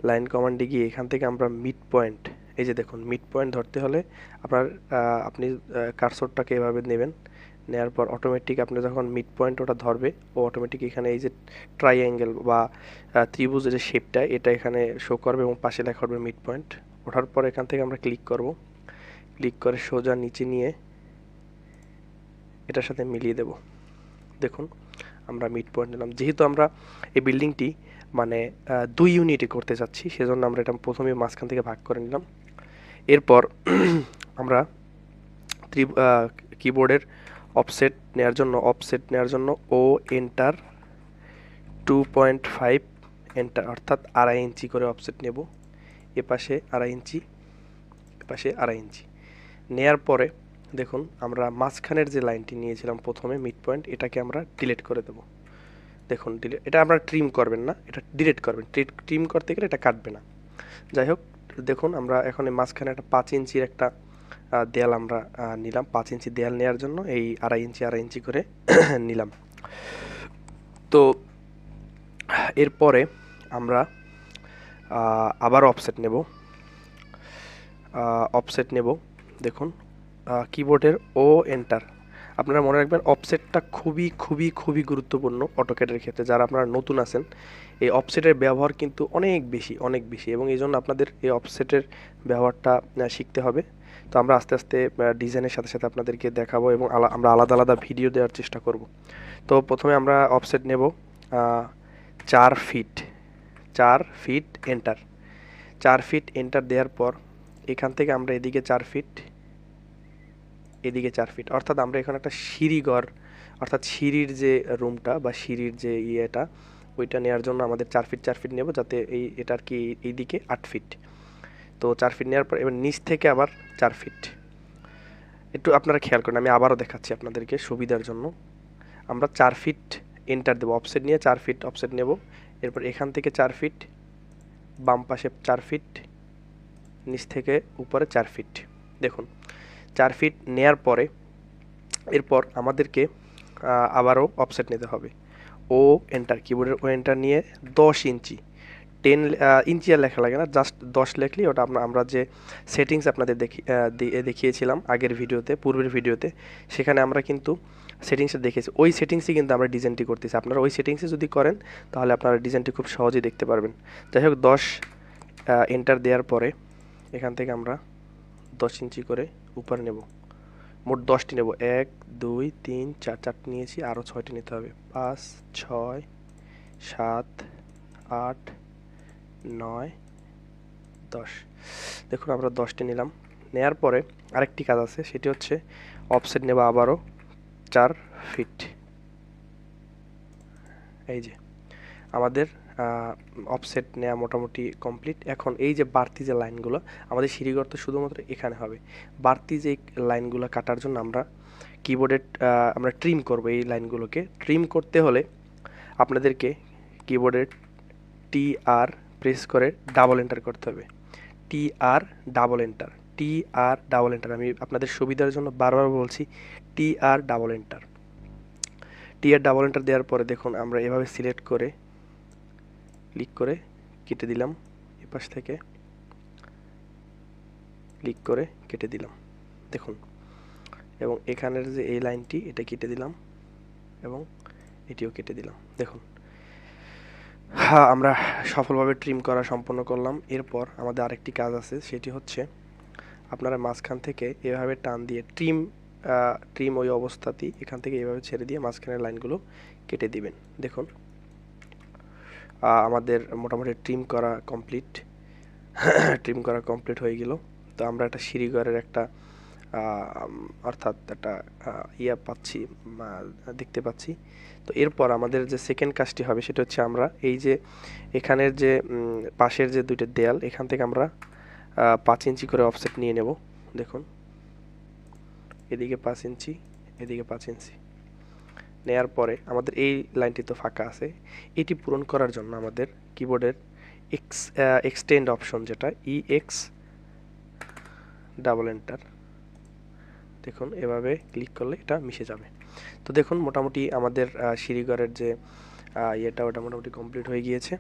Line কমান্ডে গিয়ে এখান থেকে আমরা মিড পয়েন্ট, এই যে দেখুন মিড পয়েন্ট ধরতে হলে আপনি কার্সরটাকে এভাবে নেবেন, নেওয়ার পর অটোমেটিক আপনি যখন মিড পয়েন্ট ওটা ধরবে ও অটোমেটিক এখানে এই যে ট্রাইঅ্যাঙ্গেল বা ত্রিভুজের যে শেপটা এটা এখানে শো করবে এবং পাশে লেখা হবে মিড পয়েন্ট। ওঠার পর এখান থেকে আমরা ক্লিক করব, ক্লিক করে সোজা নিচে নিয়ে এটার সাথে মিলিয়ে দেব। দেখুন আমরা মিড পয়েন্ট নিলাম। যেহেতু আমরা এই বিল্ডিংটি মানে 2 ইউনিটে করতে যাচ্ছি, সেজন্য আমরা এটা প্রথমে মাঝখান থেকে ভাগ করে নিলাম। এরপর আমরা কিবোর্ডের অফসেট নেওয়ার জন্য ও এন্টার 2.5 এন্টার, অর্থাৎ 2.5 ইঞ্চি করে অফসেট নেব। এপাশে 2.5 ইঞ্চি, এপাশে 2.5 ইঞ্চি নেয়ার পরে দেখুন আমরা মাঝখানের যে লাইনটি নিয়েছিলাম প্রথমে মিড পয়েন্ট, এটাকে আমরা ডিলিট করে দেব। দেখুন ডিলিট, এটা আমরা ট্রিম করবেন না, এটা ডিলিট করবেন। ট্রিম করতে গেলে এটা কাটবে না। যাই হোক, দেখুন আমরা এখন এই মাঝখানে একটা 5 ইঞ্চির একটা দেয়াল আমরা নিলাম। 5 ইঞ্চি দেয়াল নেওয়ার জন্য এই 2.5 ইঞ্চি করে নিলাম। তো এরপরে আমরা আবার অফসেট নেব। দেখুন কিবোর্ডের ও এন্টার। আপনারা মনে রাখবেন অফসেটটা খুবই খুবই খুবই গুরুত্বপূর্ণ অটোক্যাডের ক্ষেত্রে। যারা আপনারা নতুন আছেন, এই অফসেটের ব্যবহার কিন্তু অনেক বেশি এবং এই জন্য আপনাদের এই অফসেটের ব্যবহারটা শিখতে হবে। তো আমরা আস্তে আস্তে ডিজাইনের সাথে সাথে আপনাদেরকে দেখাবো এবং আমরা আলাদা আলাদা ভিডিও দেওয়ার চেষ্টা করব। তো প্রথমে আমরা অফসেট নেব 4 ফিট এন্টার। 4 ফিট এন্টার দেওয়ার পর এখান থেকে আমরা এদিকে 4 ফিট, এদিকে 4 ফিট, অর্থাৎ আমরা এখানে একটা সিঁড়িঘর, অর্থাৎ সিঁড়ির যে রুমটা বা সিঁড়ির যে ইয়েটা ওইটা নেওয়ার জন্য আমাদের 4 ফিট নেব, যাতে এটার কি এইদিকে 8 ফিট। তো 4 ফিট নেওয়ার পর এবার নিচ থেকে আবার 4 ফিট। একটু আপনারা খেয়াল করেন, আমি আবারও দেখাচ্ছি আপনাদেরকে সুবিধার জন্য। আমরা 4 ফিট এন্টার দেবো, অফসেট নিয়ে 4 ফিট অফসেট নেব। এরপর এখান থেকে 4 ফিট, বাম পাশে 4 ফিট, নিচ থেকে উপরে 4 ফিট। দেখুন 4 ফিট নেয়ার পরে এরপর আমাদেরকে আবারও অফসেট নিতে হবে। ও এন্টার, কিবোর্ডের ও এন্টার নিয়ে 10 ইঞ্চি, 10 ইঞ্চি আর লেখা লাগে না, জাস্ট 10 লেখলেই ওটা আমরা যে সেটিংস আপনাদের দেখিয়েছিলাম আগের ভিডিওতে, পূর্বের ভিডিওতে, সেখানে আমরা কিন্তু সেটিংসে দেখেছি। ওই সেটিংসে কিন্তু আমরা ডিজাইনটি করতেছি। আপনারা ওই সেটিংসে যদি করেন তাহলে আপনারা ডিজাইনটি খুব সহজেই দেখতে পারবেন। যাই হোক 10 এন্টার দেওয়ার পরে এখান থেকে আমরা 10 ইঞ্চি করে উপরে নেব। মোট 10টি নেব, 1 2 3 4, 4টি নিয়েছি, আরও 6টি নিতে হবে, 5 6 7 8 9 10। দেখুন আমরা 10টি নিলাম। নেয়ার পরে আরেকটি কাজ আছে, সেটি হচ্ছে অফসেট নেব আবারও 4 ফিট। এই যে আমাদের অফসেট নেওয়া মোটামুটি কমপ্লিট। এখন এই যে বাড়তি যে লাইনগুলো, আমাদের সিঁড়িঘর তো শুধুমাত্র এখানে হবে। বাড়তি যে লাইনগুলো কাটার জন্য আমরা কিবোর্ডে আমরা ট্রিম করব। এই লাইনগুলোকে ট্রিম করতে হলে আপনাদেরকে কিবোর্ডের TR প্রেস করে ডাবল এন্টার করতে হবে। TR double enter. আমি আপনাদের সুবিধার জন্য বারবার বলছি, TR ডাবল এন্টার। দেওয়ার পরে দেখুন আমরা এভাবে সিলেক্ট করে ক্লিক করে কেটে দিলাম, এপাশ থেকে ক্লিক করে কেটে দিলাম। দেখুন, এবং এখানের যে এই লাইনটি এটা কেটে দিলাম এবং এটিও কেটে দিলাম। দেখুন হ্যাঁ, আমরা সফলভাবে ট্রিম করা সম্পন্ন করলাম। এরপর আমাদের আরেকটি কাজ আছে, সেটি হচ্ছে আপনারা মাঝখান থেকে এভাবে টান দিয়ে ট্রিম ওই অবস্থাতেই এখান থেকে এভাবে ছেড়ে দিয়ে মাঝখানের লাইনগুলো কেটে দিবেন। দেখুন আমাদের মোটামুটি ট্রিম করা কমপ্লিট হয়ে গেল। তো আমরা একটা সিঁড়িঘরের একটা অর্থাৎ একটা দেখতে পাচ্ছি। তো এরপর আমাদের যে সেকেন্ড কাজটি হবে সেটা হচ্ছে আমরা এই যে এখানের যে পাশের যে দুইটা দেয়াল, এখান থেকে আমরা 5 ইঞ্চি করে অফসেট নিয়ে নেব। দেখুন এদিকে 5 ইঞ্চি, এদিকে 5 ইঞ্চি নেয়ার পরে আমাদের এই লাইনটি তো ফাঁকা আছে, এটি পূরণ করার জন্য আমাদের কিবোর্ডের এক্সটেন্ড অপশন, যেটা EX ডাবল এন্টার, দেখুন এভাবে ক্লিক করলে এটা মিশে যাবে। তো দেখুন মোটামুটি আমাদের সিঁড়িঘরের যে ওটা মোটামুটি কমপ্লিট হয়ে গিয়েছে।